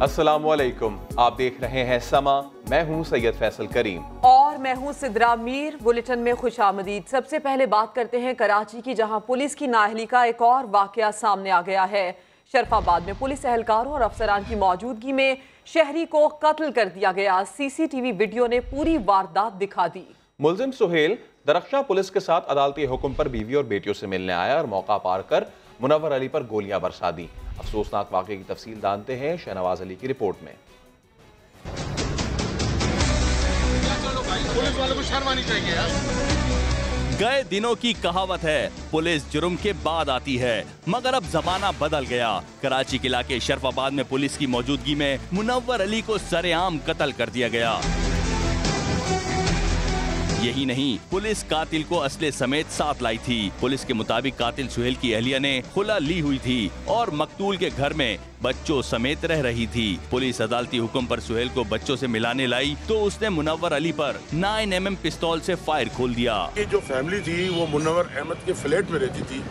अस्सलामुअलैकुम, आप देख रहे हैं समा। मैं हूं सैयद फैसल करीम और मैं हूं सिद्रा मीर। बुलेटिन में खुशामदीद। सबसे पहले बात करते हैं कराची की, जहां पुलिस की नाअहली का एक और वाकया सामने आ गया है। शरफाबाद में पुलिस एहलकारों और अफसरान की मौजूदगी में शहरी को कत्ल कर दिया गया। सीसीटीवी वीडियो ने पूरी वारदात दिखा दी। मुलजिम सुहेल दरख्शां पुलिस के साथ अदालती हुक्म पर बीवी और बेटियों से मिलने आया और मौका पार कर मुनव्वर अली पर गोलियां बरसा दी। अफसोसनाक वाकये की तफसील जानते हैं शहनवाज अली की रिपोर्ट में। पुलिस वालों को शर्म आनी चाहिए यार। गए दिनों की कहावत है, पुलिस जुर्म के बाद आती है, मगर अब जमाना बदल गया। कराची के इलाके शरफाबाद में पुलिस की मौजूदगी में मुनव्वर अली को सरेआम कत्ल कर दिया गया। यही नहीं, पुलिस कातिल को असले समेत साथ लाई थी। पुलिस के मुताबिक कातिल सुहेल की अहलिया ने खुला ली हुई थी और मकतूल के घर में बच्चों समेत रह रही थी। पुलिस अदालती हुक्म पर सुहेल को बच्चों से मिलाने लाई तो उसने मुनव्वर अली पर 9mm पिस्तौल से फायर खोल दिया। ये जो फैमिली थी वो मुनव्वर अहमद के फ्लैट में रहती थी,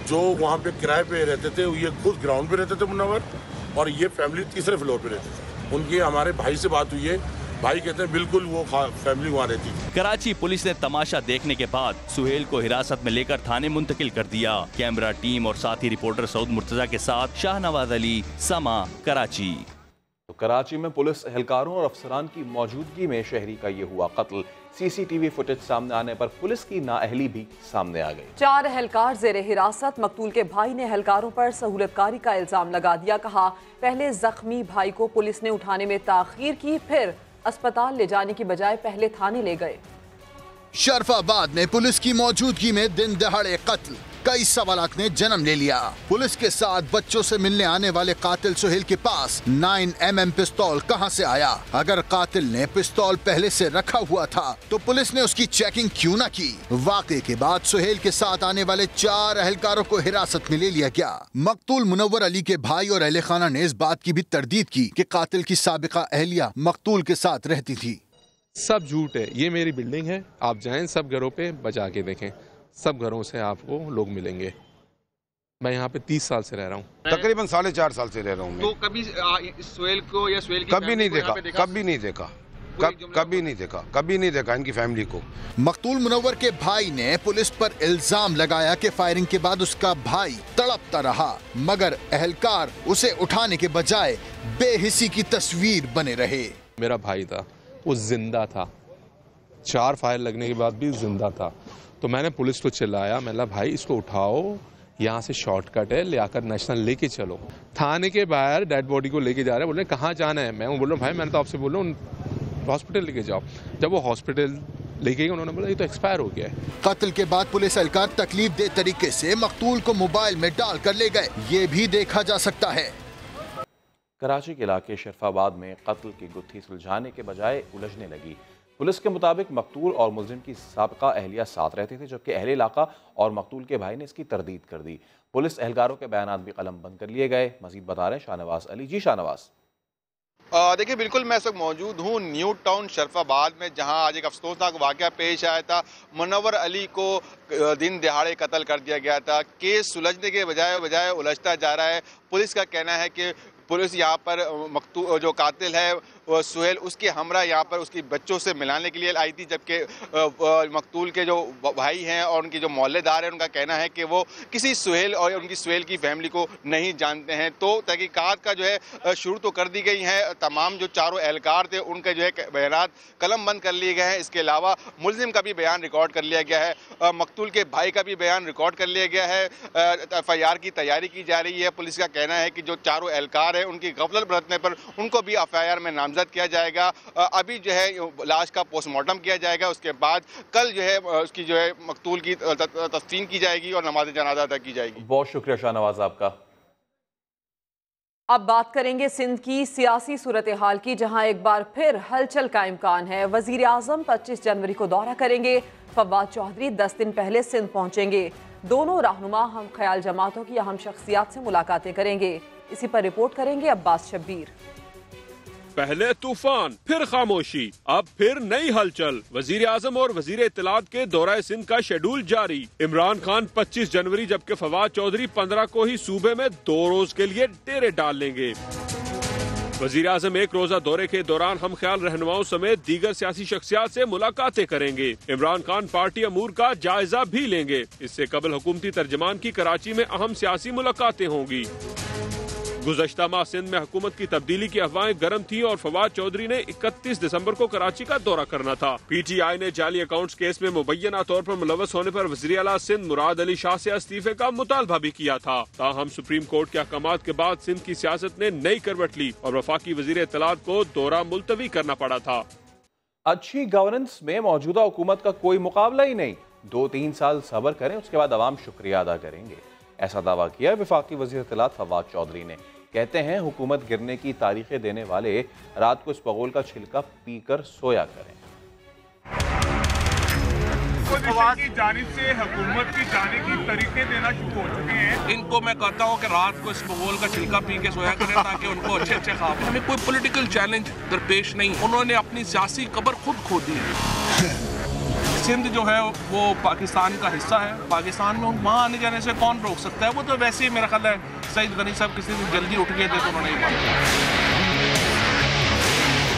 जो वहाँ पे किराए पे रहते थे। ये खुद ग्राउंड पे रहते थे मुनव्वर, और ये फैमिली तीसरे फ्लोर पे रहती थी। उनकी हमारे भाई से बात हुई है, भाई कहते हैं बिल्कुल वो फैमिली वहाँ रहती थी। कराची पुलिस ने तमाशा देखने के बाद सुहेल को हिरासत में लेकर थाने मुंतकिल कर दिया। कैमरा टीम और साथी रिपोर्टर सऊद मुर्तजा के साथ शाहनवाज अली, समा, कराची। तो कराची में पुलिस एहलकारों और अफसरान की मौजूदगी में शहरी का ये हुआ कत्ल। सीसीटीवी फुटेज सामने आने पर पुलिस की नाअहली भी सामने आ गई। 4 एहलकार जेरे हिरासत। मकतूल के भाई ने एहलकारों पर सहूलतकारी का इल्जाम लगा दिया। कहा, पहले जख्मी भाई को पुलिस ने उठाने में ताखीर की, फिर अस्पताल ले जाने की बजाय पहले थाने ले गए। शरफाबाद में पुलिस की मौजूदगी में दिन दहाड़े कत्ल, कई सवालात ने जन्म ले लिया। पुलिस के साथ बच्चों से मिलने आने वाले कातिल सुहेल के पास 9mm पिस्तौल कहां से आया? अगर कातिल ने पिस्तौल पहले से रखा हुआ था तो पुलिस ने उसकी चेकिंग क्यों न की? वाकये के बाद सुहेल के साथ आने वाले 4 एहलकारों को हिरासत में ले लिया गया। मकतूल मुनव्वर अली के भाई और अहले खाना ने इस बात की भी तरदीद की कि कातिल की साबिका अहलिया मकतूल के साथ रहती थी। सब झूठ है, ये मेरी बिल्डिंग है, आप जाएं सब घरों पे बचा के देखें, सब घरों से आपको लोग मिलेंगे। मैं यहाँ पे 30 साल से रह रहा हूँ, तकरीबन 4.5 साल से रह रहा हूँ। तो कभी सुहेल को या सुहेल की कभी नहीं देखा, कभी नहीं देखा, कभी नहीं देखा, कभी नहीं देखा इनकी फैमिली को। मकतूल मुनव्वर के भाई ने पुलिस पर इल्जाम लगाया कि फायरिंग के बाद उसका भाई तड़पता रहा, मगर एहलकार उसे उठाने के बजाय बेहिसी की तस्वीर बने रहे। मेरा भाई था, वो जिंदा था, 4 फायर लगने के बाद भी जिंदा था। तो मैंने पुलिस को चिल्लाया, मैंने कहा भाई इसको उठाओ, यहाँ से शॉर्टकट है, ले आकर नेशनल लेके चलो। थाने के बाहर डेड बॉडी को लेके जा रहे हैं, बोल रहे कहाँ जाना है? मैं बोल रहा हूँ भाई मैंने तो आपसे बोल रहा हूँ हॉस्पिटल लेके जाओ। जब वो हॉस्पिटल लेके गए उन्होंने बोला ये तो एक्सपायर हो गया है। कत्ल के बाद पुलिस एहलकार तकलीफ दे तरीके से मकतूल को मोबाइल में डाल कर ले गए, ये भी देखा जा सकता है। कराची के इलाके शरफाबाद में कत्ल की गुत्थी सुलझाने के बजाय उलझने लगी। पुलिस के मुताबिक मकतूल और मुलजिम की साबिका अहलिया साथ रहते थे, जबकि अहले इलाका और मकतूल के भाई ने इसकी तरदीद कर दी। पुलिस एहलकारों के बयानात भी कलम बंद कर लिए गए। मजीद बता रहे हैं शाहनवाज अली। जी शाहनवाज। देखिए बिल्कुल मैं इस वक्त मौजूद हूँ न्यू टाउन शरफाबाद में, जहां आज एक अफसोसनाक वाकया पेश आया था। मुनव्वर अली को दिन दिहाड़े कत्ल कर दिया गया था। केस सुलझने के बजाय उलझता जा रहा है। पुलिस का कहना है कि पुलिस यहाँ पर जो कातिल है सुहेल, उसके हमरा यहाँ पर उसकी बच्चों से मिलाने के लिए आई थी, जबकि मकतूल के जो भाई हैं और उनके जो मोहल्लेदार हैं उनका कहना है कि वो किसी सुहेल और उनकी सुहेल की फैमिली को नहीं जानते हैं। तो तहकीकात का जो है शुरू तो कर दी गई है। तमाम जो चारों एहलकार थे उनके जो है बयानात कलम बंद कर लिए गए हैं। इसके अलावा मुलजिम का भी बयान रिकॉर्ड कर लिया गया है, मकतूल के भाई का भी बयान रिकॉर्ड कर लिया गया है। FIR की तैयारी की जा रही है। पुलिस का कहना है कि जो चारों एहलकार हैं उनकी गफलत बरतने पर उनको भी FIR में नामजद किया जाएगा। अभी जो है लाश का पोस्टमार्टम किया जाएगा, उसके बाद कल जो है उसकी जो है मकतूल की तफ्सील की जाएगी और नमाज जनाजा अदा की जाएगी। बहुत शुक्रिया शाहनवाज आपका। अब बात करेंगे सिंध की सियासी सूरत हाल की, जहां एक बार फिर हलचल का इम्कान है। वजीर आजम 25 जनवरी को दौरा करेंगे। फवाद चौधरी 10 दिन पहले सिंध पहुंचेंगे। दोनों रहनुमा हम ख्याल जमातों की अहम शख्सियात से मुलाकातें करेंगे। इसी पर रिपोर्ट करेंगे अब्बास शब्बीर। पहले तूफान, फिर खामोशी, अब फिर नई हलचल। वजीर आजम और वजीर इत्तलात के दौरा सिंध का शेड्यूल जारी। इमरान खान 25 जनवरी जबकि फवाद चौधरी 15 को ही सूबे में 2 रोज के लिए डेरे डाल लेंगे। वज़ीर-ए-आज़म एक रोजा दौरे के दौरान हम ख्याल रहनुमाओं समेत दीगर सियासी शख्सियात से मुलाकातें करेंगे। इमरान खान पार्टी अमूर का जायजा भी लेंगे। इससे कबल हुकूमती तर्जमान की कराची में अहम सियासी मुलाकातें होंगी। गुज़श्ता माह सिंध में हुकूमत की तब्दीली की अफवाहें गर्म थी और फवाद चौधरी ने 31 दिसंबर को कराची का दौरा करना था। PTI ने जाली अकाउंट्स केस में मुबैना तौर पर मुलव्वस होने पर वज़ीर आला सिंध मुराद अली शाह से इस्तीफे का मुतालबा भी किया था। ताहम सुप्रीम कोर्ट के अहकामात के बाद सिंध की सियासत ने नई करवट ली और वफाकी वज़ीर इत्तलात को दौरा मुलतवी करना पड़ा था। अच्छी गवर्नेंस में मौजूदा हुकूमत का कोई मुकाबला ही नहीं। 2-3 साल सब्र करें, उसके बाद अवाम शुक्रिया अदा करेंगे। ऐसा दावा किया वफाकी वज़ीर इत्तलात फवाद चौधरी ने। कहते हैं हुकूमत गिरने की तारीखें देने वाले रात को इस पगोल का छिलका पीकर सोया करें। की जानिब से हुकूमत की जाने की तरीके देना शुरू हो चुके हैं। इनको मैं कहता हूँ कि रात को इस पगोल का छिलका पी के सोया करें ताकि उनको अच्छे अच्छे ख्वाब। हमें कोई पॉलिटिकल चैलेंज दरपेश नहीं, उन्होंने अपनी सियासी कब्र खुद खो दी है। सिंध जो है वो पाकिस्तान का हिस्सा है। पाकिस्तान में वहाँ आने जाने से कौन रोक सकता है? वो तो वैसे ही मेरा ख्याल है सईद गनी साहब किसी दिन जल्दी उठ गए थे तो उन्होंने ही माना।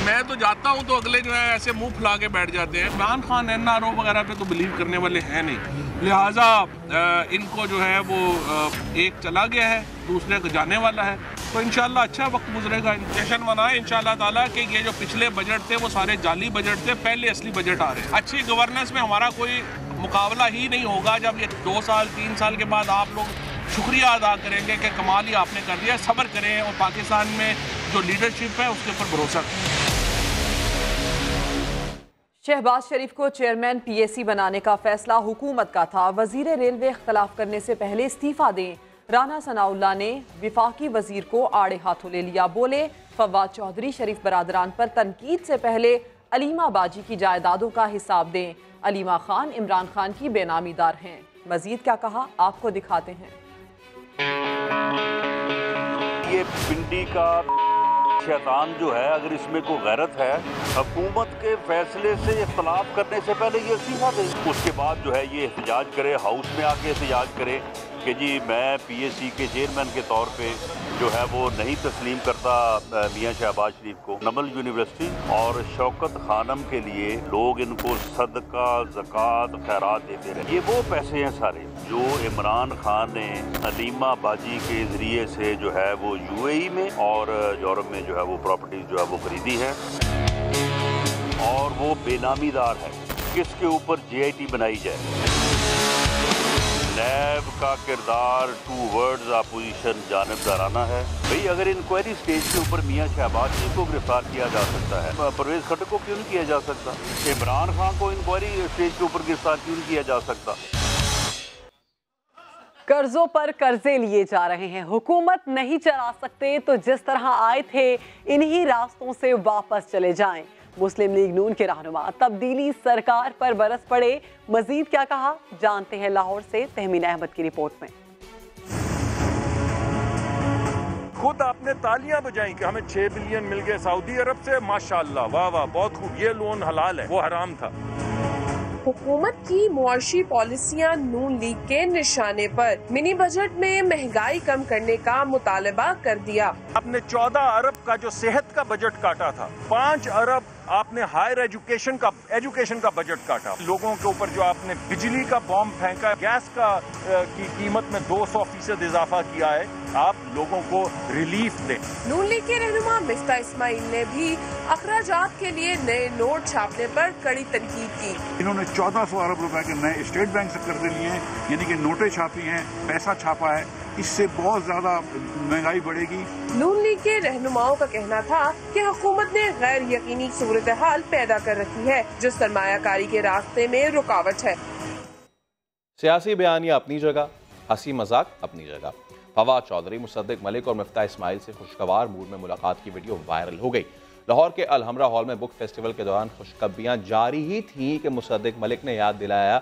मैं तो जाता हूँ तो अगले जो है ऐसे मुंह फुला के बैठ जाते हैं। इमरान खान NRO वगैरह पे तो बिलीव करने वाले हैं नहीं, लिहाजा इनको जो है वो एक चला गया है, दूसरे को जाने वाला है, तो इंशाल्लाह अच्छा वक्त गुजरेगा। जश्न मनाएं इंशाल्लाह ताला कि ये जो पिछले बजट थे वो सारे जाली बजट थे, पहले असली बजट आ रहे हैं। अच्छी गवर्नेंस में हमारा कोई मुकाबला ही नहीं होगा जब ये 2 साल 3 साल के बाद आप लोग शुक्रिया अदा करेंगे कि कमाल ही आपने कर दिया। सब्र करें और पाकिस्तान में जो लीडरशिप है उसके ऊपर भरोसा करें। शहबाज शरीफ को चेयरमैन PAC बनाने का फैसला हुकूमत का था। वजीर रेलवे इख्तलाफ करने से पहले इस्तीफा दें। राना सनाउल्लाह ने विफाकी वजीर को आड़े हाथों ले लिया। बोले फवाद चौधरी शरीफ बरादरान पर तनकीद से पहले अलीमा बाजी की जायदादों का हिसाब दें। अलीमा खान इमरान खान की बेनामीदार हैं। मजीद क्या कहा आपको दिखाते हैं। ये पिंडी का शैतान जो है, अगर इसमें कोई गैरत है, हुकूमत के फैसले से इख्तलाफ करने से पहले ये इस्तीफा दे, उसके बाद जो है ये एहतजाज करे, हाउस में आके एहतजाज करे कि जी मैं PAC के चेयरमैन के तौर पे जो है वो नहीं तस्लीम करता मियाँ शहबाज शरीफ को। नमल यूनिवर्सिटी और शौकत खानम के लिए लोग इनको सदका ज़कात खैरात देते रहे। ये वो पैसे हैं सारे जो इमरान खान ने अलीमा बाजी के ज़रिए से जो है वो UAE में और यूरोप में जो है वो प्रॉपर्टीज जो है वो खरीदी है और वो बेनामीदार है। किसके ऊपर JIT बनाई जाए? नैब का किरदार टूवर्ड्स अपोजिशन जानिबदाराना है। भाई अगर इंक्वायरी स्टेज के ऊपर मियाँ शहबाज शरीफ को गिरफ्तार किया जा सकता है, परवेज खट्टर को क्यों नहीं किया जा सकता? इमरान खान को इंक्वायरी स्टेज के ऊपर गिरफ्तार क्यों नहीं किया जा सकता? कर्जों पर कर्जे लिए जा रहे हैं। हुकूमत नहीं चला सकते तो जिस तरह आए थे इन्हीं रास्तों से वापस चले जाएं। मुस्लिम लीग नून के रहनुमा तब्दीली सरकार पर बरस पड़े। मजीद क्या कहा जानते हैं लाहौर से तहमीन अहमद की रिपोर्ट में। खुद आपने तालियां बजाई कि हमें 6 बिलियन मिल गए सऊदी अरब से, माशाअल्लाह, वाह वाह, बहुत खूब। ये लोन हलाल है, वो हराम था। हुकूमत की मुआशी पॉलिसियां नून लीग के निशाने पर। मिनी बजट में महंगाई कम करने का मुतालबा कर दिया। आपने 14 अरब का जो सेहत का बजट काटा था, 5 अरब आपने हायर एजुकेशन का बजट काटा। लोगों के ऊपर जो आपने बिजली का बॉम्ब फेंका, गैस का की कीमत में 200% इजाफा किया है, आप लोगों को रिलीफ दें। नून लीग के रहनुमा मिफ्ता इस्माइल ने भी अखराजात के लिए नए नोट छापने पर कड़ी तनकीद की। इन्होंने 1400 अरब रुपए के नए स्टेट बैंक से कर्जे लिए हैं, यानी कि नोटें छापी हैं, पैसा छापा है। इससे बहुत ज्यादा महंगाई बढ़ेगी। नून लीग के रहनुमाओं का कहना था कि हुकूमत ने गैर यकीनी सूरत हाल पैदा कर रखी है जो सरमायाकारी के रास्ते में रुकावट है। सियासी बयानियां अपनी जगह, हंसी मजाक अपनी जगह। फवाद चौधरी, मुसद्दिक मलिक और मिफ्ता इस्माइल से खुशगवार मूड में मुलाकात की वीडियो वायरल हो गई। लाहौर के अलहमरा हॉल में बुक फेस्टिवल के दौरान खुशखबरियां जारी ही थी कि मुसद्दिक मलिक ने याद दिलाया,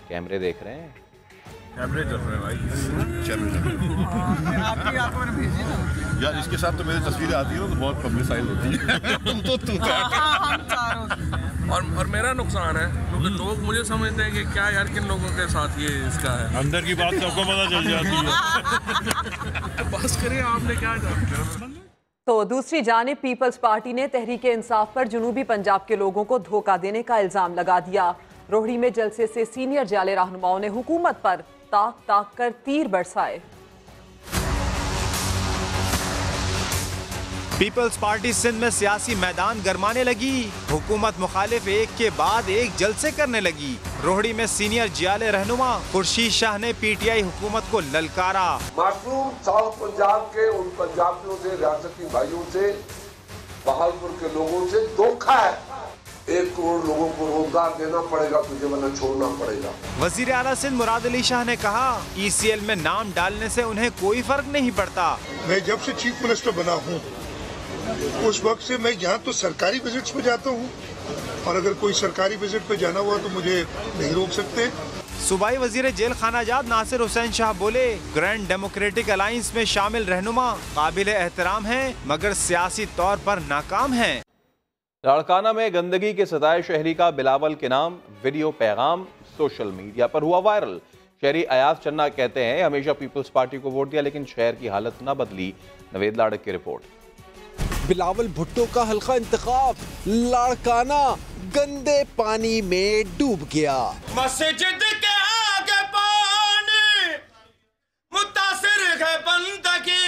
कैमरे देख रहे हैं, कैमरे चल रहे हैं भाई, चल रहे हैं यार। इसके साथ तो मेरी तस्वीरें आती है तो बहुत पब्लिसाइज होती है। और मेरा नुकसान है क्योंकि लोग मुझे समझते हैं कि क्या यार किन लोगों के साथ ये इसका है। अंदर की बात सबको पता चल जाती है। बस करिए, आपने क्या जानते हो। तो दूसरी जानिब पीपल्स पार्टी ने तहरीक इंसाफ पर जनूबी पंजाब के लोगों को धोखा देने का इल्जाम लगा दिया। रोहड़ी में जलसे से सीनियर जाले रहनुमाओं ने हुकूमत पर ताक ताक कर तीर बरसाए। पीपल्स पार्टी सिंध में सियासी मैदान गरमाने लगी। हुकूमत मुखालिफ एक के बाद एक जलसे करने लगी। रोहड़ी में सीनियर जियाले रहनुमा खुर्शीद शाह ने पीटीआई हुकूमत को ललकारा। मासूम साउथ पंजाब के उन पंजाबियों से, रियासती भाइयों से, बहालपुर के लोगों से धोखा है। 1 करोड़ लोगों को रोजगार देना पड़ेगा तुझे, वरना छोड़ना पड़ेगा। वजीर आला सिंध मुराद अली शाह ने कहा ECL में नाम डालने से उन्हें कोई फर्क नहीं पड़ता। मैं जब से चीफ मिनिस्टर बना हूँ उस वक्त से मैं यहाँ तो सरकारी विजिट्स पे जाता हूँ, और अगर कोई सरकारी विजिट पे जाना हुआ तो मुझे नहीं रोक सकते। सूबाई वजीर जेल खानाजात नासिर हुसैन शाह बोले ग्रैंड डेमोक्रेटिक अलायंस में शामिल रहनुमा काबिल एहतराम हैं, मगर सियासी तौर पर नाकाम हैं। लाड़काना में गंदगी के सताए शहरी का बिलावल के नाम वीडियो पैगाम सोशल मीडिया पर हुआ वायरल। शहरी अयाज चन्ना कहते हैं हमेशा पीपल्स पार्टी को वोट दिया लेकिन शहर की हालत न बदली। नवेद लाड़क की रिपोर्ट। बिलावल भुट्टो का हल्का इंतखाब लाड़काना गंदे पानी में डूब गया। मस्जिद के आगे पानी मुतासिर है बंदगी।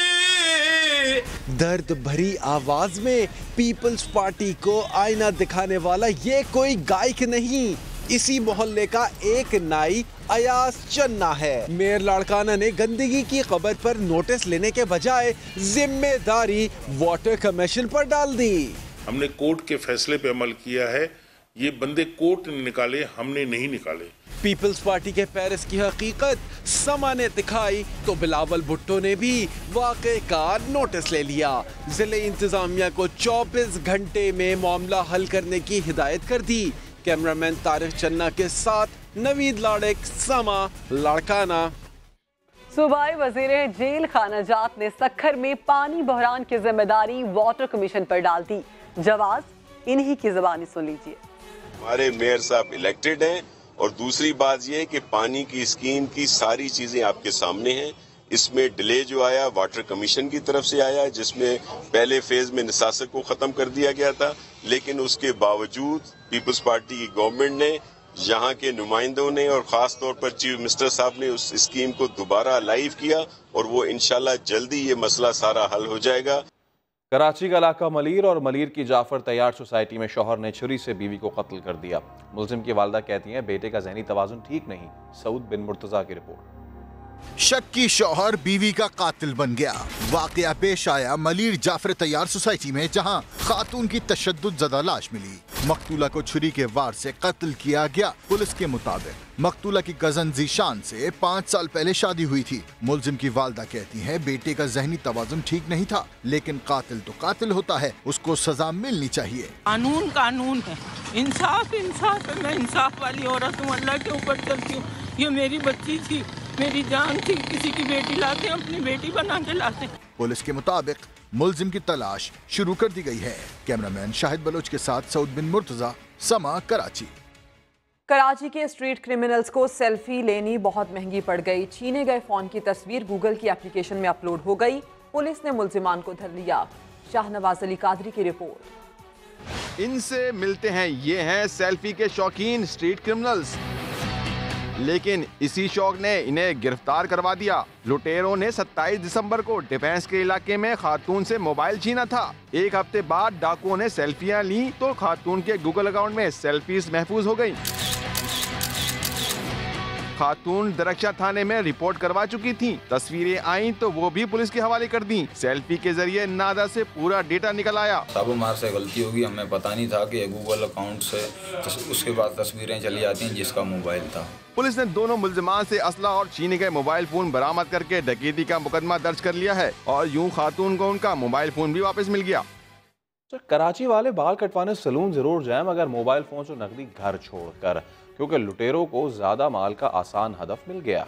दर्द भरी आवाज में पीपल्स पार्टी को आईना दिखाने वाला ये कोई गायक नहीं, इसी मोहल्ले का एक नाई अयाज चन्ना है। मेयर लाड़काना ने गंदगी की खबर पर नोटिस लेने के बजाय जिम्मेदारी वाटर कमीशन पर डाल दी। हमने कोर्ट के फैसले पे अमल किया है। ये बंदे कोर्ट ने निकाले, हमने नहीं निकाले। पीपल्स पार्टी के पेरिस की हकीकत समा ने दिखाई तो बिलावल भुट्टो ने भी वाक़े का नोटिस ले लिया। जिले इंतजामिया को 24 घंटे में मामला हल करने की हिदायत कर दी। कैमरामैन तारिक चन्ना के साथ नवीद लाड़क, समा, लाड़काना। सूबाई वजीर जेल खानाजात ने सक्खर में पानी बहरान की जिम्मेदारी वाटर कमीशन पर डाल दी। जवाब इन्हीं की ज़बानी सुन लीजिए। हमारे मेयर साहब इलेक्टेड हैं, और दूसरी बात यह है कि पानी की स्कीम की सारी चीजें आपके सामने हैं। इसमें डिले जो आया वाटर कमीशन की तरफ से आया, जिसमें पहले फेज में निसासक को खत्म कर दिया गया था, लेकिन उसके बावजूद पीपल्स पार्टी की गवर्नमेंट ने, यहाँ के नुमाइंदों ने और खास तौर पर चीफ मिनिस्टर साहब ने उस स्कीम को दोबारा लाइव किया, और वो इंशाल्लाह जल्दी ये मसला सारा हल हो जाएगा। कराची का इलाका मलीर और मलीर की जाफर तैयार सोसाइटी में शौहर ने छुरी से बीवी को कत्ल कर दिया। मुलजिम की वालदा कहती हैं बेटे का ज़हनी तवाज़ुन ठीक नहीं। सऊद बिन मुर्तज़ा की रिपोर्ट। शक्की शौहर बीवी का कातिल बन गया। वाकया पेश आया मलीर जाफर तैयार सोसाइटी में, जहां खातून की तशद्दुद ज़दा लाश मिली। मकतूला को छुरी के वार से कत्ल किया गया। पुलिस के मुताबिक मकतूला की कजन जीशान से 5 साल पहले शादी हुई थी। मुलजिम की वालदा कहती है बेटे का ज़हनी तवाज़ुन ठीक नहीं था, लेकिन कातिल तो कातिल होता है, उसको सजा मिलनी चाहिए। कानून कानून है, इंसाफ इंसाफ है। मैं इंसाफ वाली औरत हूँ, अल्लाह के ऊपर चलती हूँ। ये मेरी बच्ची थी, मेरी जान थी। किसी की बेटी लाते अपनी बेटी बना के लाते। पुलिस के मुताबिक मुलजिम की तलाश शुरू कर दी गई है। कैमरामैन शाहिद बलोच के साथ सऊद बिन मुर्तज़ा, समा, कराची। कराची के स्ट्रीट क्रिमिनल्स को सेल्फी लेनी बहुत महंगी पड़ गई। छीने गए फोन की तस्वीर गूगल की एप्लीकेशन में अपलोड हो गई। पुलिस ने मुलजिमान को धर लिया। शाहनवाज अली कादरी की रिपोर्ट। इनसे मिलते हैं, ये हैं सेल्फी के शौकीन स्ट्रीट क्रिमिनल्स, लेकिन इसी शौक ने इन्हें गिरफ्तार करवा दिया। लुटेरों ने 27 दिसंबर को डिफेंस के इलाके में खातून से मोबाइल छीना था। एक हफ्ते बाद डाकुओं ने सेल्फियां ली तो खातून के गूगल अकाउंट में सेल्फीज महफूज हो गई। खातून दरक्षा थाने में रिपोर्ट करवा चुकी थी। तस्वीरें आई तो वो भी पुलिस के हवाले कर दी। सेल्फी के जरिए नादा से पूरा डेटा निकल आया। साहब हमारे से गलती होगी, हमें पता नहीं था कि गूगल अकाउंट से उसके बाद तस्वीरें चली जाती हैं जिसका मोबाइल था। पुलिस ने दोनों मुल्जिमान से असला और छीने गए मोबाइल फोन बरामद करके डकैती का मुकदमा दर्ज कर लिया है, और यूं खातून को उनका मोबाइल फोन भी वापस मिल गया। कराची वाले बाल कटवाने सलून जरूर जाएं, मगर मोबाइल फोन और नकदी घर छोड़कर, क्योंकि लुटेरों को ज्यादा माल का आसान हदफ मिल गया।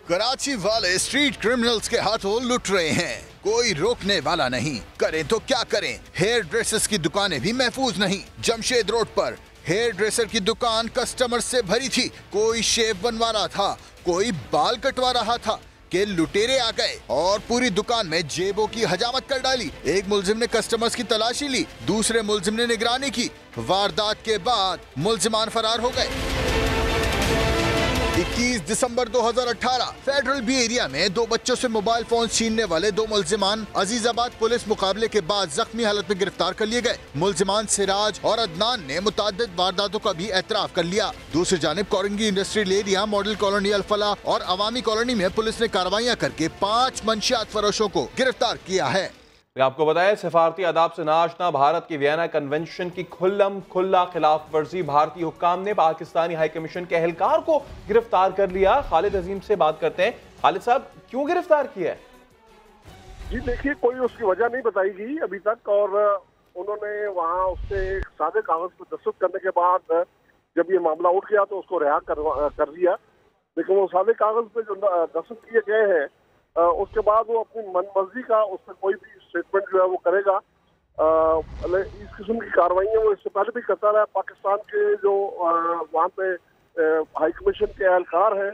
कराची वाले स्ट्रीट क्रिमिनल्स के हाथों लुट रहे हैं, कोई रोकने वाला नहीं। करें तो क्या करें, हेयर ड्रेसेस की दुकानें भी महफूज नहीं। जमशेद रोड पर हेयर ड्रेसर की दुकान कस्टमर से भरी थी। कोई शेव बनवा रहा था, कोई बाल कटवा रहा था। के लुटेरे आ गए और पूरी दुकान में जेबों की हजामत कर डाली। एक मुलजिम ने कस्टमर्स की तलाशी ली, दूसरे मुलजिम ने निगरानी की। वारदात के बाद मुलजिमान फरार हो गए। 21 दिसंबर 2018 फेडरल बी एरिया में 2 बच्चों से मोबाइल फोन छीनने वाले 2 मुलजिमान अजीजाबाद पुलिस मुकाबले के बाद जख्मी हालत में गिरफ्तार कर लिए गए। मुलजिमान सिराज और अदनान ने मुताद्दिद वारदातों का भी एतराफ कर लिया। दूसरी जानिब Korangi industrial area, model colony Al-Falah और अवामी कॉलोनी में पुलिस ने कार्रवाइयां करके 5 मंशियात फरोशों को गिरफ्तार किया है। आपको बताया, सिफारती आदाब से नाआशना भारत की वियना कन्वेंशन की खुल्लम खुल्ला खिलाफ वर्जी। भारतीय हुक्काम ने पाकिस्तानी हाई कमीशन के एहलकार को गिरफ्तार कर लिया। खालिद अजीम से बात करते हैं। खालिद साहब, क्यों गिरफ्तार किया है? जी देखिए, कोई उसकी वजह नहीं बताई गई अभी तक, और उन्होंने वहाँ उससे एक सादे कागज पर दस्तखत करने के बाद जब ये मामला उठ गया तो उसको रिहा कर दिया। लेकिन वो सादे कागज पे जो दस्तखत किए गए हैं उसके बाद वो अपनी मनमर्जी का उस पर कोई भी स्टेटमेंट जो है वो करेगा। इस किस्म की कार्रवाइयाँ वो इससे पहले भी करता रहा। पाकिस्तान के जो वहाँ पे हाई कमीशन के एहलकार हैं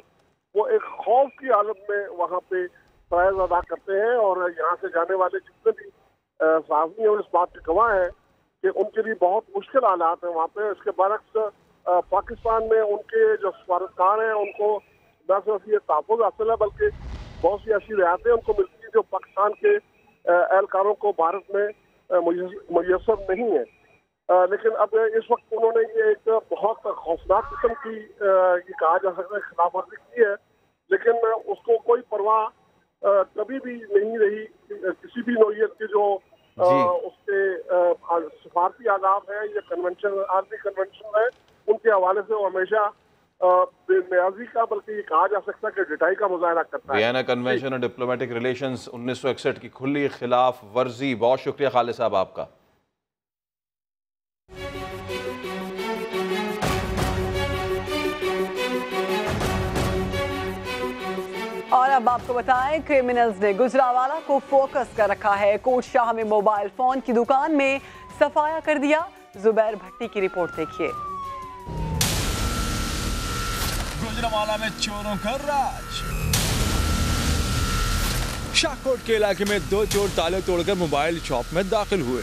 वो एक खौफ की हालत में वहाँ पे फराइज अदा करते हैं, और यहाँ से जाने वाले जितने भी साहबी हैं इस बात के गवाह हैं कि उनके लिए बहुत मुश्किल हालात हैं वहाँ पे। इसके बरक्स पाकिस्तान में उनके जो सफारतकार हैं उनको न सिर्फ ये तहफ़्फ़ुज़ हासिल है बल्कि बहुत सी ऐसी रियायतें उनको मिलती हैं जो पाकिस्तान के एहलकारों को भारत में मुयस्सर नहीं है। लेकिन अब इस वक्त उन्होंने ये एक बहुत खौफनाक किस्म की ये कहा जा सकता है खिलाफ वर्जी की है, लेकिन उसको कोई परवाह कभी भी नहीं रही। किसी भी नौइयत के जो उसके सफारती आदाब है या कन्वेंशन, आर्मी कन्वेंशन है, उनके हवाले से वो हमेशा बेनियाजी का बल्कि ये कहा जा सकता है कि डिटाई का मुजाहरा करता है। वियना कन्वेंशन और डिप्लोमेटिक रिलेशंस 1961 की खुली खिलाफ वर्जी। बहुत शुक्रिया खालिद साहब आपका। और अब आपको बताएं, क्रिमिनल्स ने गुजरावाला को फोकस कर रखा है। कोटशाह में मोबाइल फोन की दुकान में सफाया कर दिया। जुबैर भट्टी की रिपोर्ट देखिए। गुजरावाला में चोरों का राज। शाहकोट के इलाके में 2 चोर ताले तोड़कर मोबाइल शॉप में दाखिल हुए।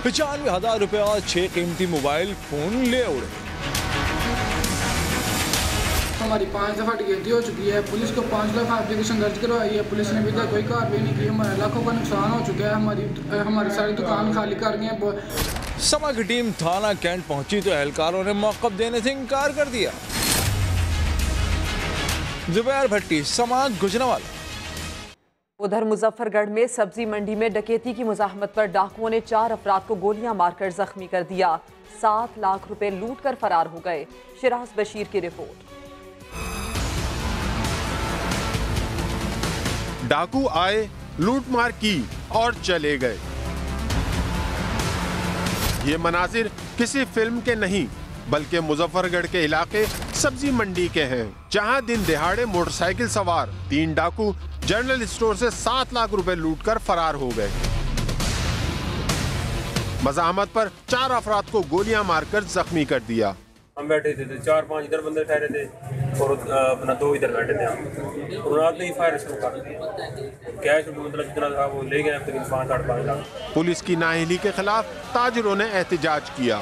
95,000 रुपए और 6 कीमती मोबाइल फोन ले उड़े। हमारी 5 दफा गिरफ्तारी हो चुकी है। पुलिस को 5 दफा एप्लीकेशन दर्ज करवाई है, पुलिस ने अभी तक कोई कार्रवाई नहीं की। हमारे लाखों का नुकसान हो चुका है। हमारी सारी दुकान खाली कर गए हैं। समा की टीम थाना कैंट पहुंची तो एहलकारों ने मौक़िफ़ देने से इनकार कर दिया। जुबैर भट्टी, समा, गुजरावाला। उधर मुजफ्फरगढ़ में सब्जी मंडी में डकैती की मुज़ाहमत पर डाकुओं ने 4 अफराद को गोलियां मारकर जख्मी कर दिया। 7 लाख रुपए लूट कर फरार हो गए। शिराज बशीर की रिपोर्ट। डाकू आए, लूटमार की और चले गए। ये मनाजिर किसी फिल्म के नहीं बल्कि मुजफ्फरगढ़ के इलाके सब्जी मंडी के हैं, जहां दिन दिहाड़े मोटरसाइकिल सवार 3 डाकू जनरल स्टोर से 7 लाख रुपए लूटकर फरार हो गए। मज़ाहमत पर 4 अफराद को गोलियां मारकर जख्मी कर दिया। हम बैठे थे 4-5 इधर बंदे ठहरे थे और अपना 2 इधर बैठे थे हम, और रात में ही फायर शुरू कर कैश मतलब जितना था वो ले गए तकरीबन 5-5.5 लाख। पुलिस की नाअहली के खिलाफ ताजिरों ने एहतजाज किया।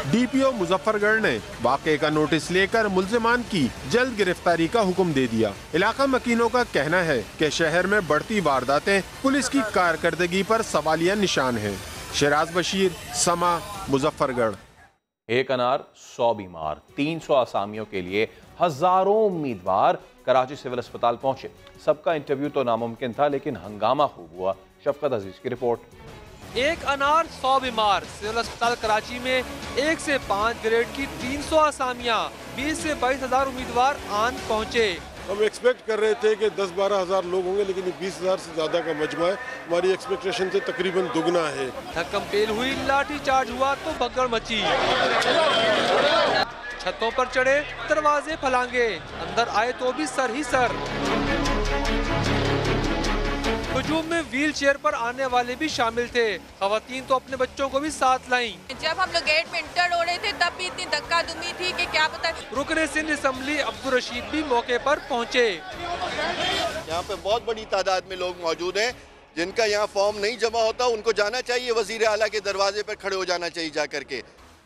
डीपीओ मुजफ्फरगढ़ ने वाक़े का नोटिस लेकर मुल्जिमान की जल्द गिरफ्तारी का हुक्म दे दिया। इलाका मकीनों का कहना है कि शहर में बढ़ती वारदातें पुलिस की कारकर्दगी पर सवालिया निशान हैं। शिराज बशीर, समा, मुजफ्फरगढ़। 1 अनार 100 बीमार, 300 आसामियों के लिए हजारों उम्मीदवार कराची सिविल अस्पताल पहुंचे। सबका इंटरव्यू तो नामुमकिन था, लेकिन हंगामा खूब हुआ। शफकत अजीज की रिपोर्ट। 1 अनार 100 बीमार। सिविल अस्पताल कराची में 1 से 5 ग्रेड की 300 आसामियां, 20 से 22 हजार उम्मीदवार आन पहुंचे। हम एक्सपेक्ट कर रहे थे कि 10-12 हजार लोग होंगे, लेकिन 20 हजार से ज्यादा का मजमा है। हमारी एक्सपेक्टेशन से तकरीबन दुगना है। धक्कम पेल हुई, लाठी चार्ज हुआ तो भगदड़ मची। छतों पर चढ़े, दरवाजे फलांगे, अंदर आए तो भी सर ही सर। हुजूम में व्हील चेयर पर आने वाले भी शामिल थे। खवातीन तो अपने बच्चों को भी साथ लाईं। जब हम लोग गेट में इंटर हो रहे थे तब भी इतनी धक्का दुमी थी कि क्या पता। रुकने सिंध असम्बली अब्दुल रशीद भी मौके पर पहुँचे। यहाँ पे बहुत बड़ी तादाद में लोग मौजूद हैं जिनका यहाँ फॉर्म नहीं जमा होता, उनको जाना चाहिए, वजीर आला के दरवाजे पर खड़े हो जाना चाहिए जा करके।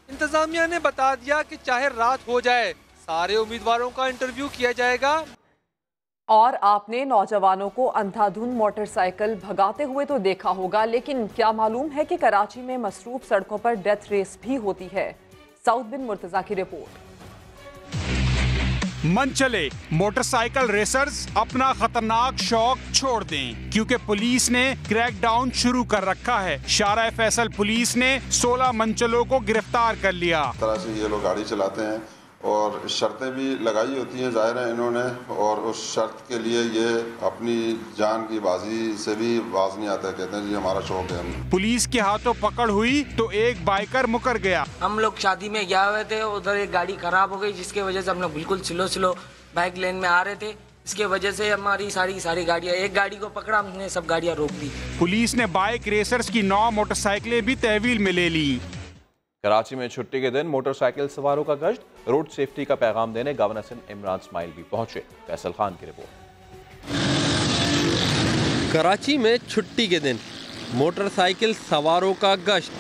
इंतजामिया ने बता दिया कि चाहे रात हो जाए सारे उम्मीदवारों का इंटरव्यू किया जाएगा। और आपने नौजवानों को अंधाधुंध मोटरसाइकिल भगाते हुए तो देखा होगा, लेकिन क्या मालूम है कि कराची में मसरूफ सड़कों पर डेथ रेस भी होती है। साउद बिन मुर्तजा की रिपोर्ट। मन चले मोटरसाइकिल रेसर्स अपना खतरनाक शौक छोड़ दें, क्योंकि पुलिस ने क्रैकडाउन शुरू कर रखा है। शारा फैसल पुलिस ने 16 मनचलों को गिरफ्तार कर लिया। इस तरह से ये लोग गाड़ी चलाते हैं और शर्तें भी लगाई होती हैं जाहिर है इन्होंने, और उस शर्त के लिए ये अपनी जान की बाजी से भी बाज नहीं आता, कहते हैं जी हमारा शौक है। पुलिस के हाथों पकड़ हुई तो एक बाइकर मुकर गया। हम लोग शादी में गए हुए थे, उधर एक गाड़ी खराब हो गई जिसकी वजह से हम लोग बिल्कुल स्लो बाइक लेन में आ रहे थे। इसके वजह से हमारी सारी गाड़ियाँ, एक गाड़ी को पकड़ा हमने, सब गाड़ियाँ रोक दी। पुलिस ने बाइक रेसर्स की 9 मोटरसाइकिलें भी तहवील में ले ली। कराची में छुट्टी के दिन मोटरसाइकिल सवारों का गश्त, रोड सेफ्टी का पैगाम देने गवर्नर सिंध इमरान इस्माइल भी पहुंचे। फैसल खान की रिपोर्ट। कराची में छुट्टी के दिन मोटरसाइकिल सवारों का गश्त।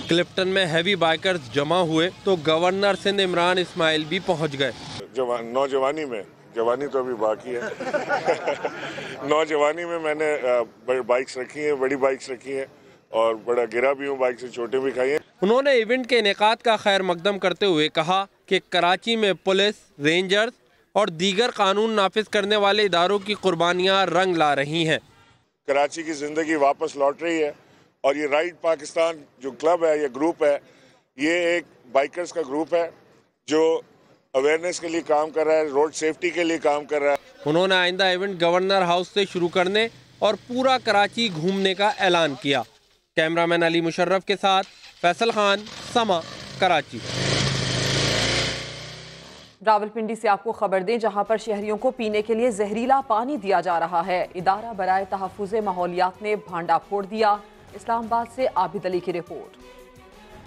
क्लिफ्टन में हैवी बाइकर्स जमा हुए तो गवर्नर सिंध इमरान इस्माइल भी पहुंच गए। नौजवानी में, जवानी तो अभी बाकी है नौजवानी में मैंने बाइक्स रखी हैं, बड़ी बाइक्स रखी हैं और बड़ा गिरा भी हूँ, बाइक से छोटे भी खाई हैं। उन्होंने इवेंट के इनेकाद का खैर मकदम करते हुए कहा कि कराची में पुलिस, रेंजर्स और दीगर कानून नाफिज करने वाले इदारों की कुर्बानियाँ रंग ला रही हैं। कराची की जिंदगी वापस लौट रही है और ये राइड पाकिस्तान जो क्लब है, ये ग्रुप है, ये एक बाइकर्स का ग्रुप है जो अवेयरनेस के लिए काम कर रहा है, रोड सेफ्टी के लिए काम कर रहा है। उन्होंने आइंदा इवेंट गवर्नर हाउस से शुरू करने और पूरा कराची घूमने का ऐलान किया। कैमरामैन अली मुशर्रफ के साथ फैसल खान, समा, कराची। रावलपिंडी से आपको खबर दें, जहां पर शहरियों को पीने के लिए जहरीला पानी दिया जा रहा है। इदारा बराए तहफ़्फ़ुज़ माहौलियात ने भांडा फोड़ दिया। इस्लामाबाद से आबिद अली की रिपोर्ट।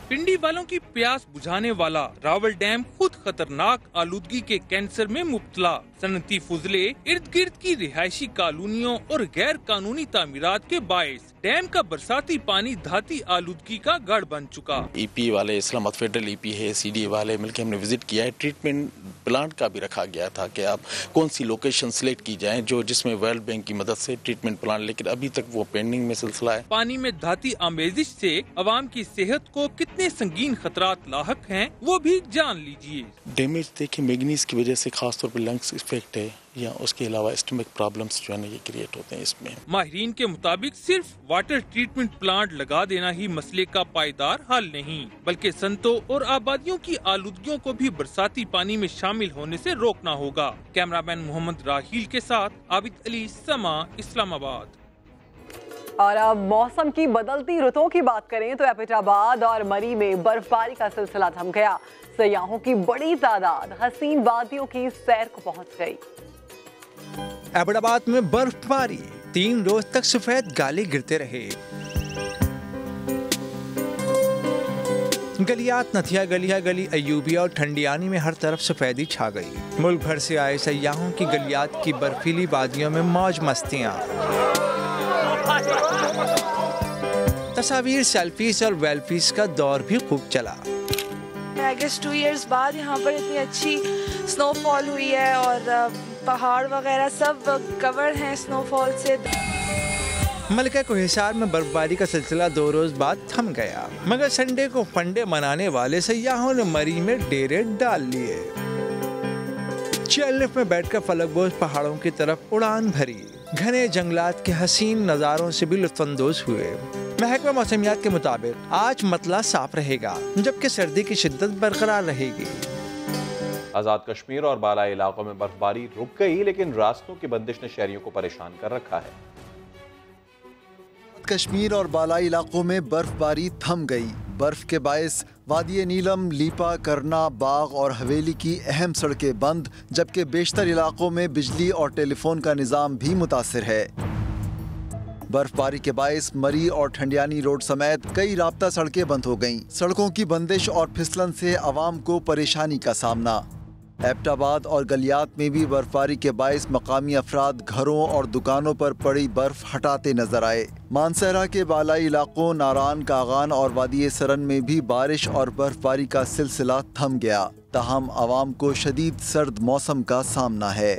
पिंडी वालों की प्यास बुझाने वाला रावल डैम खुद खतरनाक आलूदगी के कैंसर में मुब्तला। सनती फुजले, इर्द गिर्द की रिहायशी कॉलोनियों और गैर कानूनी तामीरात के बायस डैम का बरसाती पानी धाती आलूदगी का गढ़ बन चुका। ईपी वाले, इस्लामाबाद फेडरल ईपी है, सीडीए वाले मिलकर हमने विजिट किया है। ट्रीटमेंट प्लांट का भी रखा गया था कि आप कौन सी लोकेशन सिलेक्ट की जाए जो जिसमें वर्ल्ड बैंक की मदद से ट्रीटमेंट प्लांट, लेकिन अभी तक वो पेंडिंग में सिलसिला है। पानी में धाती आमेजिश से अवाम की सेहत को कितने संगीन खतरात लाहक हैं वो भी जान लीजिए। डैमेज देखिए, मैग्नीज की वजह से खासतौर पर लंग्स इफेक्ट है, या उसके अलावा स्टमक प्रॉब्लम्स जो है ना ये क्रिएट होते हैं इसमें। माहिरीन के मुताबिक सिर्फ वाटर ट्रीटमेंट प्लांट लगा देना ही मसले का पायदार हल नहीं, बल्कि संतों और आबादियों की आलूदगियों को भी बरसाती पानी में शामिल होने से रोकना होगा। कैमरामैन मोहम्मद राहील के साथ आबिद अली, समा, इस्लामाबाद। और अब मौसम की बदलती रुतों की बात करें तो एबटाबाद और मरी में बर्फबारी का सिलसिला थम गया। सयाहों की बड़ी तादाद हसीन वादियों की सैर को पहुंच गई। एबटाबाद में बर्फबारी, 3 रोज तक सफेद गाले गिरते रहे। गलियात, नथिया गली, अयूबिया और ठंडियानी में हर तरफ सफेदी छा गई। मुल्क भर से आए सयाहों की गलियात की बर्फीली वादियों में मौज मस्तियाँ। तस्वीर, सेल्फीज और वेल्फीज का दौर भी खूब चला। आई गेस 2 इयर्स बाद यहाँ पर इतनी अच्छी स्नोफॉल हुई है और पहाड़ वगैरह सब कवर हैं स्नोफॉल से। मलका को हिसार में बर्फबारी का सिलसिला 2 रोज बाद थम गया, मगर संडे को फंडे मनाने वाले सयाहों ने मरी में डेरे डाल लिए। चेयरलिफ्ट में बैठकर फलकबोज पहाड़ों की तरफ उड़ान भरी। घने जंगलात के हसीन नज़ारों से भी लुत्फानंदोज हुए। महकमा मौसमियात के मुताबिक आज मतला साफ रहेगा, जबकि सर्दी की शिद्दत बरकरार रहेगी। आज़ाद कश्मीर और बालाई इलाकों में बर्फबारी रुक गई, लेकिन रास्तों की बंदिश ने शहरियों को परेशान कर रखा है। कश्मीर और बालाई इलाकों में बर्फबारी थम गई। बर्फ के बायस वादी नीलम, लीपा, करना, बाग और हवेली की अहम सड़कें बंद, जबकि बेशतर इलाकों में बिजली और टेलीफोन का निज़ाम भी मुतासिर है। बर्फबारी के बायस मरी और ठंडियानी रोड समेत कई राब्ता सड़कें बंद हो गईं। सड़कों की बंदिश और फिसलन से आवाम को परेशानी का सामना। एबटाबाद और गलियात में भी बर्फबारी के बायस मकामी अफराद घरों और दुकानों पर पड़ी बर्फ हटाते नजर आए। मानसहरा के बालाई इलाकों नारान, कागान और वादी सरन में भी बारिश और बर्फबारी का सिलसिला थम गया। ताहम आवाम को शदीद सर्द मौसम का सामना है।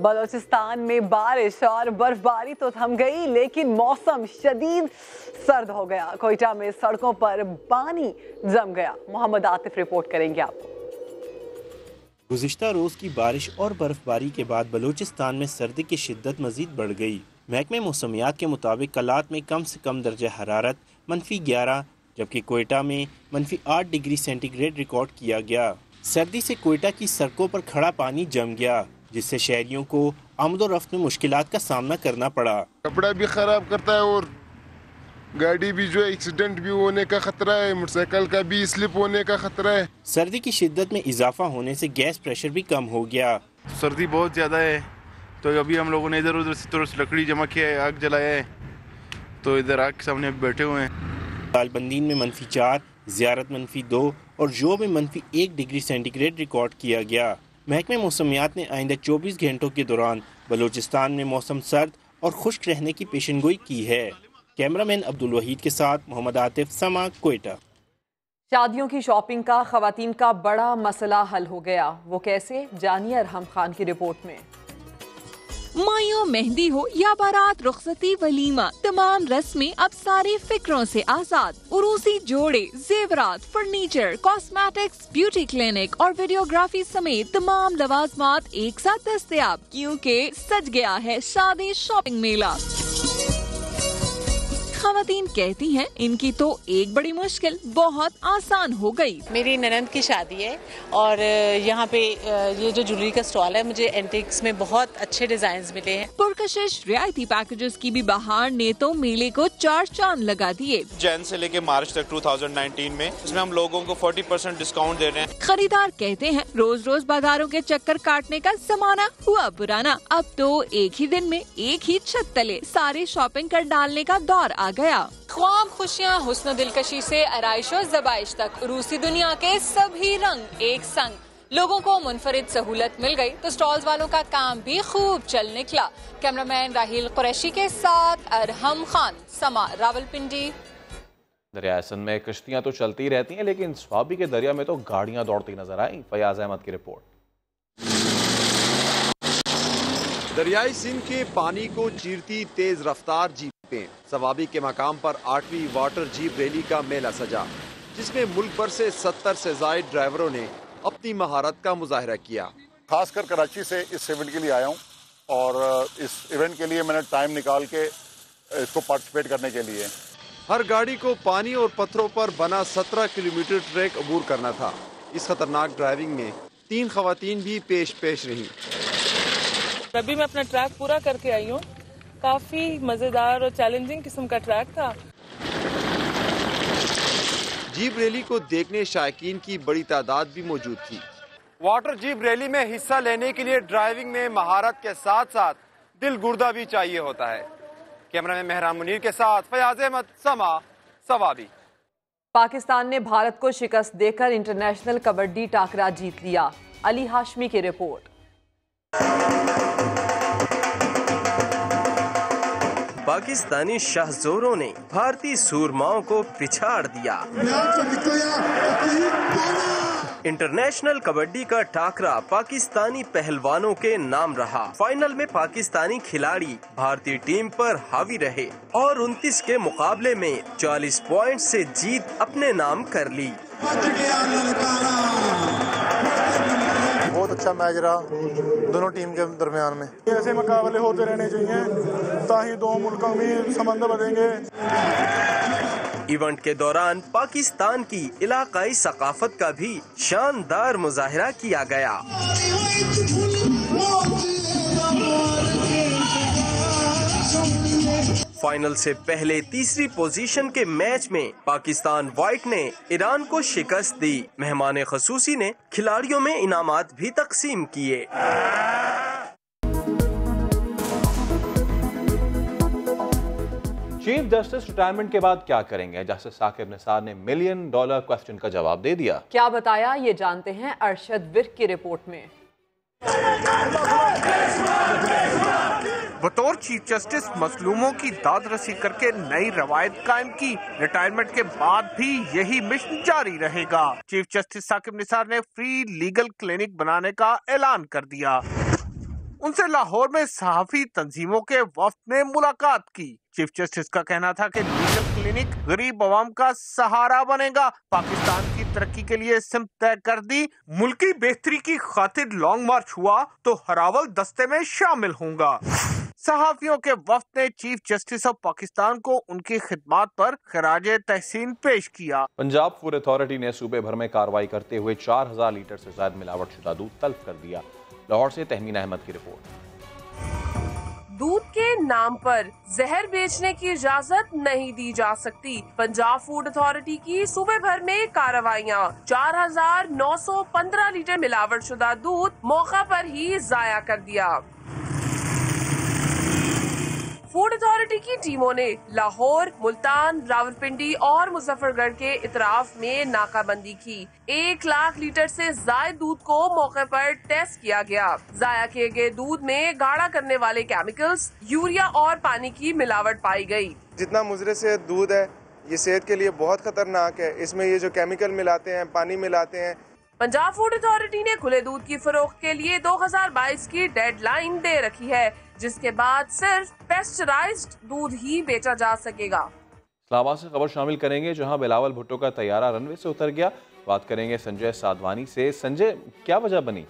बलोचिस्तान में बारिश और बर्फबारी तो थम गई, लेकिन मौसम शदीद सर्द हो गया। कोयटा में सड़कों पर पानी जम गया। मोहम्मद आतिफ रिपोर्ट करेंगे आपको। गुज़िश्ता रोज़ की बारिश और बर्फबारी के बाद बलूचिस्तान में सर्दी की शिद्दत मज़ीद बढ़ गई। महकमे मौसमियात के मुताबिक कलात में कम से कम दर्जा हरारत -11, जबकि कोयटा में -8 डिग्री सेंटीग्रेड रिकॉर्ड किया गया। सर्दी से कोयटा की सड़कों पर खड़ा पानी जम गया, जिससे शहरियों को आमदोरफ्त में मुश्किलात का सामना करना पड़ा। कपड़ा भी खराब करता है और गाड़ी भी जो है एक्सीडेंट भी होने का खतरा है, मोटरसाइकिल का भी स्लिप होने का खतरा है। सर्दी की शिद्दत में इजाफा होने से गैस प्रेशर भी कम हो गया। सर्दी बहुत ज़्यादा है, तो अभी हम लोगों ने इधर उधर से थोड़ा लकड़ी जमा किया है, आग जलाया है, तो इधर आग के सामने बैठे हुए हैं। तालबंदीन में -4, ज़ियारत -2 और जो में -1 डिग्री सेंटीग्रेड रिकॉर्ड किया गया। महकमे मौसमियात ने आइंदा 24 घंटों के दौरान बलूचिस्तान में मौसम सर्द और खुश्क रहने की पेशनगोई की है। कैमरामैन अब्दुल वहीद के साथ मोहम्मद आतिफ, समा, कोयटा। शादियों की शॉपिंग का खवातीन का बड़ा मसला हल हो गया। वो कैसे, जानिए अरहम खान की रिपोर्ट में। मायों मेहंदी हो या बारात, रुखसती, वलीमा, तमाम रस्में अब सारी फिक्रों से आजाद। उरूसी जोड़े, जेवरात, फर्नीचर, कॉस्मेटिक्स, ब्यूटी क्लिनिक और वीडियोग्राफी समेत तमाम लवाजमात एक साथ दस्तयाब, क्योंकि सज गया है शादी शॉपिंग मेला। खवातीन कहती हैं इनकी तो एक बड़ी मुश्किल बहुत आसान हो गई। मेरी ननंद की शादी है और यहाँ पे ये जो ज्वेलरी का स्टॉल है, मुझे एंटिक्स में बहुत अच्छे डिजाइन मिले हैं। पुरकशिश रियायती पैकेजेस की भी बहार ने तो मेले को 4 चांद लगा दिए। जैन से लेके मार्च तक 2019 में इसमें हम लोगों को 40% डिस्काउंट दे रहे हैं। खरीदार कहते हैं रोज रोज बाजारों के चक्कर काटने का जमाना हुआ पुराना। अब तो एक ही दिन में एक ही छत तले सारे शॉपिंग कर डालने का दौर आ गया। ख्वाब, खुशियाँ, हुस्न दिलकशी से आराइश और ज़बाइश तक रूसी दुनिया के सभी रंग एक संग। लोगों को मुनफरिद सहूलत मिल गई तो स्टॉल्स वालों का काम भी खूब चल निकला। कैमरामैन राहिल कुरैशी के साथ अरहम खान, समा, रावलपिंडी। दरिया सिंध में कश्तियां तो चलती रहती हैं, लेकिन स्वाबी के दरिया में तो गाड़ियां दौड़ती नजर आई। फयाज अहमद की रिपोर्ट। दरियाई सिंध के पानी को चीरती तेज रफ्तार जीपें। सवाबी के मकाम पर 8वीं वाटर जीप रैली का मेला सजा, जिसमें मुल्क भर से 70 से जायद ड्राइवरों ने अपनी महारत का मुजाहरा किया। खासकर कराची से इस इवेंट के लिए आया हूँ और इस इवेंट के लिए मैंने टाइम निकाल के इसको पार्टिसिपेट करने के लिए। हर गाड़ी को पानी और पत्थरों पर बना 17 किलोमीटर ट्रैक अबूर करना था। इस खतरनाक ड्राइविंग में 3 खवातीन भी पेश रहीं। अभी मैं अपना ट्रैक पूरा करके आई हूँ। काफी मजेदार और चैलेंजिंग किस्म का ट्रैक था। जीप रैली को देखने शायकीन की बड़ी तादाद भी मौजूद थी। वाटर जीप रैली में हिस्सा लेने के लिए ड्राइविंग में महारत के साथ साथ दिल गुर्दा भी चाहिए होता है। कैमरामैन मेहरान मुनीर के साथ फयाज अहमद, समा, सवाबी। पाकिस्तान ने भारत को शिकस्त देकर इंटरनेशनल कबड्डी टाकरा जीत लिया। अली हाशमी की रिपोर्ट। पाकिस्तानी शाहजोरों ने भारतीय सूरमाओं को पिछाड़ दिया। इंटरनेशनल कबड्डी का टाकरा पाकिस्तानी पहलवानों के नाम रहा। फाइनल में पाकिस्तानी खिलाड़ी भारतीय टीम पर हावी रहे और 29 के मुकाबले में 40 पॉइंट से जीत अपने नाम कर ली। बहुत अच्छा मैच रहा दोनों टीम के दरमियान में। ऐसे मुकाबले होते रहने चाहिए ताकि दो मुल्कों में संबंध बढ़ेंगे। इवेंट के दौरान पाकिस्तान की इलाकाई सकाफत का भी शानदार मुजाहिरा किया गया। फाइनल से पहले तीसरी पोजीशन के मैच में पाकिस्तान व्हाइट ने ईरान को शिकस्त दी। मेहमान खसूसी ने खिलाड़ियों में इनामात भी तकसीम किए। चीफ जस्टिस रिटायरमेंट के बाद क्या करेंगे? जस्टिस साकिब निसार ने $1 मिलियन क्वेश्चन का जवाब दे दिया। क्या बताया, ये जानते हैं अरशद विर्क की रिपोर्ट में। बतौर चीफ जस्टिस मजलूमों की दाद रसी करके नई रवायत कायम की। रिटायरमेंट के बाद भी यही मिशन जारी रहेगा। चीफ जस्टिस साकिब निसार ने फ्री लीगल क्लिनिक बनाने का ऐलान कर दिया। उनसे लाहौर में सहाफी तंजीमों के वफ्द ने मुलाकात की। चीफ जस्टिस का कहना था कि लीगल क्लिनिक गरीब अवाम का सहारा बनेगा। पाकिस्तान की तरक्की के लिए सिमत तय कर दी। मुल्की बेहतरी की खातिर लॉन्ग मार्च हुआ तो हरावल दस्ते में शामिल होगा। सहाफियों के वफ्द ने चीफ जस्टिस ऑफ पाकिस्तान को उनकी खिदमात पर खराजे तहसीन पेश किया। पंजाब फूड अथॉरिटी ने सूबे भर में कार्रवाई करते हुए 4000 लीटर से ज्यादा मिलावट शुदा दूध तल्फ कर दिया। लाहौर से तहमीना अहमद की रिपोर्ट। दूध के नाम पर जहर बेचने की इजाजत नहीं दी जा सकती। पंजाब फूड अथॉरिटी की सूबे भर में कार्रवाइयाँ। 4915 लीटर मिलावट शुदा दूध मौका पर ही जाया कर दिया। फूड अथॉरिटी की टीमों ने लाहौर, मुल्तान, रावलपिंडी और मुजफ्फरगढ़ के इतराफ में नाकाबंदी की। 1 लाख लीटर से ज्यादा दूध को मौके पर टेस्ट किया गया। जाया किए गए दूध में गाढ़ा करने वाले केमिकल्स, यूरिया और पानी की मिलावट पाई गई। जितना मुजरे से दूध है ये सेहत के लिए बहुत खतरनाक है। इसमें ये जो केमिकल मिलाते हैं, पानी मिलाते हैं। पंजाब फूड अथॉरिटी ने खुले दूध की फरोख्त के लिए 2022 की डेडलाइन दे रखी है, जिसके बाद सिर्फ पेस्चराइज्ड दूध ही बेचा जा सकेगा। इस्लामाबाद से खबर शामिल करेंगे, जहां बिलावल भुट्टो का तैयारा रनवे से उतर गया। बात करेंगे संजय साधवानी से। संजय, क्या वजह बनी?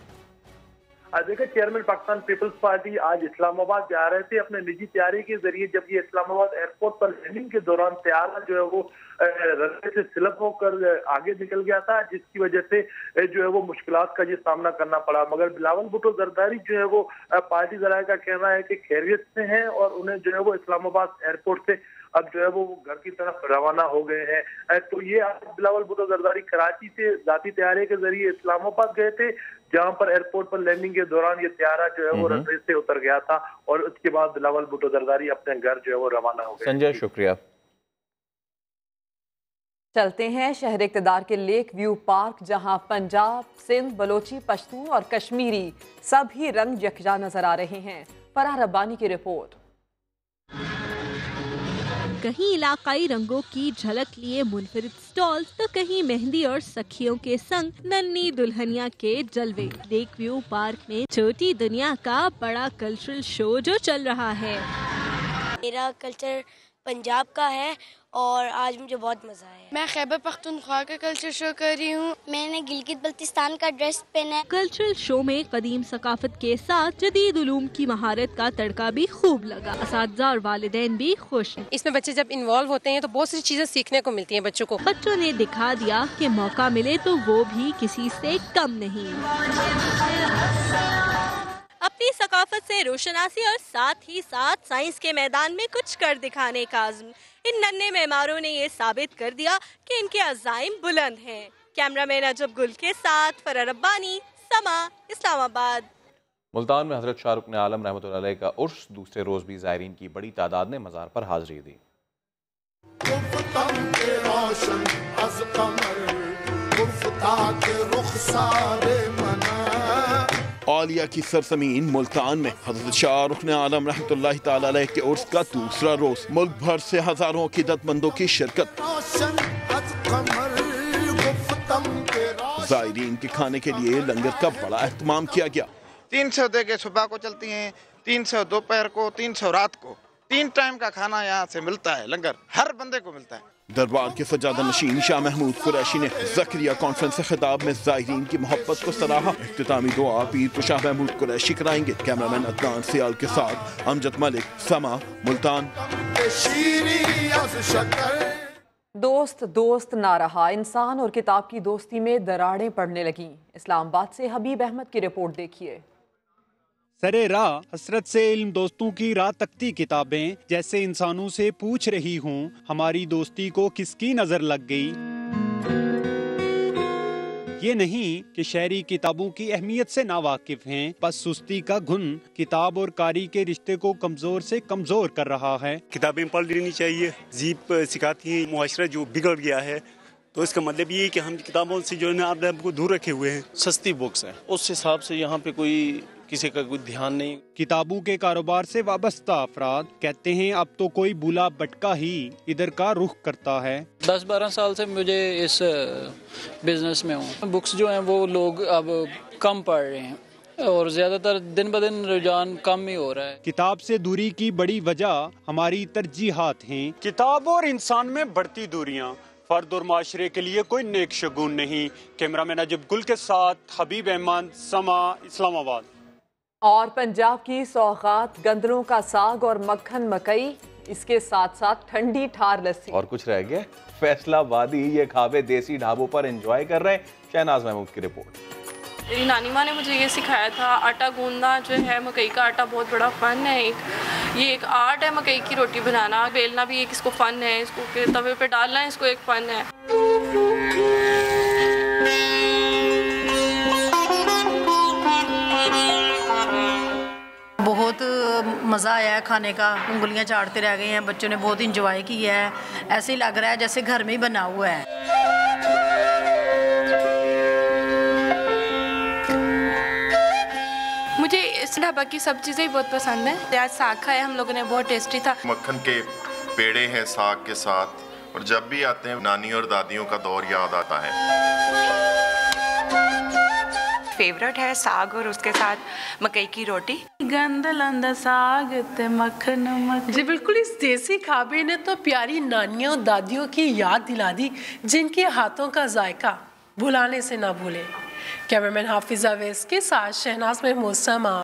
देखिए, चेयरमैन पाकिस्तान पीपल्स पार्टी आज इस्लामाबाद जा रहे थे अपने निजी तैयारी के जरिए। जब ये इस्लामाबाद एयरपोर्ट पर लैंडिंग के दौरान तैयारा जो है वो रनवे से स्लिप होकर आगे निकल गया था, जिसकी वजह से जो है वो मुश्किलात का ये सामना करना पड़ा। मगर बिलावल भुट्टो जरदारी जो है वो पार्टी जराये का कहना है कि खैरियत से हैं और उन्हें जो है वो इस्लामाबाद एयरपोर्ट से अब जो है वो घर की तरफ रवाना हो गए हैं। तो ये आज बिलावल भुट्टो जरदारी कराची से जाती तैयारी के जरिए इस्लामाबाद गए थे, जहां पर एयरपोर्ट पर लैंडिंग के दौरान ये तैयारा जो है वो रनवे से उतर गया था और उसके बाद बिलावल भुट्टो जरदारी अपने घर जो है वो रवाना हो गए। संजय, शुक्रिया। चलते हैं शहर इक़्तिदार के लेक व्यू पार्क, जहां पंजाब, सिंध, बलोची, पश्तून और कश्मीरी सभी रंग यकजा नजर आ रहे हैं। फराह रब्बानी की रिपोर्ट। कहीं इलाकाई रंगों की झलक लिए मुनफरिद स्टॉल्स तो कहीं मेहंदी और सखियों के संग नन्ही दुल्हनिया के जलवे। लेक व्यू पार्क में छोटी दुनिया का बड़ा कल्चरल शो जो चल रहा है। मेरा कल्चर पंजाब का है और आज मुझे बहुत मजा आया। मैं खैबर पख्तूनख्वा का कल्चर शो कर रही हूँ। मैंने गिलगित बल्तिस्तान का ड्रेस पहना है। कल्चरल शो में कदीम सकाफत के साथ जदीद उलूम की महारत का तड़का भी खूब लगा। असातिज़ा और वालिदैन भी खुश हैं। इसमें बच्चे जब इन्वॉल्व होते हैं तो बहुत सी चीजें सीखने को मिलती हैं बच्चों को। बच्चों ने दिखा दिया कि मौका मिले तो वो भी किसी से कम नहीं। अपनी सकाफत से रोशनासी और साथ ही साथ साइंस के मैदान में कुछ कर दिखाने का आज़्म इन नन्हे मेहमानों ने ये साबित कर दिया कि इनके अज़ाइम बुलंद हैं। कैमरामैन अजब गुल के साथ फराह रब्बानी, समा, इस्लामाबाद। मुल्तान में हजरत शाहरुख ने आलम रहमतुल्लाह अलैह का उर्स दूसरे रोज भी ज़ायरीन की बड़ी तादाद ने मज़ार पर हाजिरी दी। आलिया की सरजमीन मुल्तान में हज़रत शाहरुख ने आलम रहमतुल्लाह तआला अलैह के उर्स का दूसरा रोज मुल्क भर से हजारों अक़ीदतमंदों की शिरकत। ज़ायरीन के खाने के लिए लंगर का बड़ा एहतमाम किया गया। 300 दे के सुबह को चलती हैं, 300 दोपहर को, 300 रात को। 3 टाइम का खाना यहाँ से मिलता है, लंगर हर बंदे को मिलता है। दरबार के सजादा नशीन शाह महमूद कुरैशी ने ज़करिया कॉन्फ्रेंस से खिताब में ज़ायरीन की मोहब्बत को सराहा। इख्तितामी दुआ पीर तो शाह महमूद कुरैशी कराएंगे। कैमरामैन अदनान सियाल के साथ अमजद मलिक, समा, मुल्तान। दोस्त दोस्त ना रहा, इंसान और किताब की दोस्ती में दरारें पड़ने लगीं। इस्लामाबाद से हबीब अहमद की रिपोर्ट देखिए। सरे राह हसरत से इल्म दोस्तों की राह तकती किताबें जैसे इंसानों से पूछ रही हूँ, हमारी दोस्ती को किसकी नजर लग गई। ये नहीं कि शहरी किताबों की अहमियत से नावाकिफ हैं, बस सुस्ती का घुन किताब और कारी के रिश्ते को कमजोर से कमजोर कर रहा है। किताबें पढ़ लेनी चाहिए, जीप सिखाती है, मुआशरा जो बिगड़ गया है, तो इसका मतलब ये है कि हम किताबों से जो है ना अपने आप को दूर रखे हुए हैं। सस्ती बुक्स हैं, उस हिसाब से यहाँ पे कोई किसी का कोई ध्यान नहीं। किताबों के कारोबार से वाबस्ता अफराद कहते हैं अब तो कोई बुला बटका ही इधर का रुख करता है। 10-12 साल से मुझे इस बिजनेस में हूँ। बुक्स जो हैं वो लोग अब कम पढ़ रहे हैं और ज्यादातर दिन ब दिन रुझान कम ही हो रहा है। किताब से दूरी की बड़ी वजह हमारी तरजीहात हैं। किताब और इंसान में बढ़ती दूरियां फर्द और माशरे के लिए कोई नेक शगुन नहीं। कैमरामैन अजब गुल के साथ हबीब अहमद, समा, इस्लामाबाद। और पंजाब की सौगात गंदलों का साग और मक्खन मकई, इसके साथ साथ ठंडी ठार लस्सी। और कुछ रह गया? फैसलाबादी ये खाबे देसी ढाबों पर एंजॉय कर रहे हैं। शहनाज महमूद की रिपोर्ट। मेरी नानी माँ ने मुझे ये सिखाया था, आटा गूंदना जो है, मकई का आटा बहुत बड़ा फ़न है। ये एक आर्ट है मकई की रोटी बनाना। बेलना भी एक इसको फ़न है, इसको तवे पे डालना है, इसको एक फ़न है। बहुत मज़ा आया है खाने का, उंगलियां चाटते रह गए हैं, बच्चों ने बहुत इंजॉय किया है। ऐसे ही लग रहा है जैसे घर में ही बना हुआ है। मुझे इस ढाबा की सब चीज़ें ही बहुत पसंद है। आज साग खाया हम लोगों ने, बहुत टेस्टी था। मक्खन के पेड़े हैं साग के साथ, और जब भी आते हैं नानी और दादियों का दौर याद आता है। फेवरेट है साग और उसके साथ मकई की रोटी। गंदलंदा साग ते मक्खन मक्खन। जी बिल्कुल, इस देसी खाबे ने तो प्यारी नानियों और दादियों की याद दिला दी, जिनके हाथों का जायका भुलाने से ना भूले। कैमरामैन हाफिज अवैस के साथ शहनाज महमूद, समा।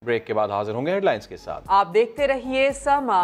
ब्रेक के बाद हाजिर होंगे हेडलाइंस के साथ। आप देखते रहिए समा।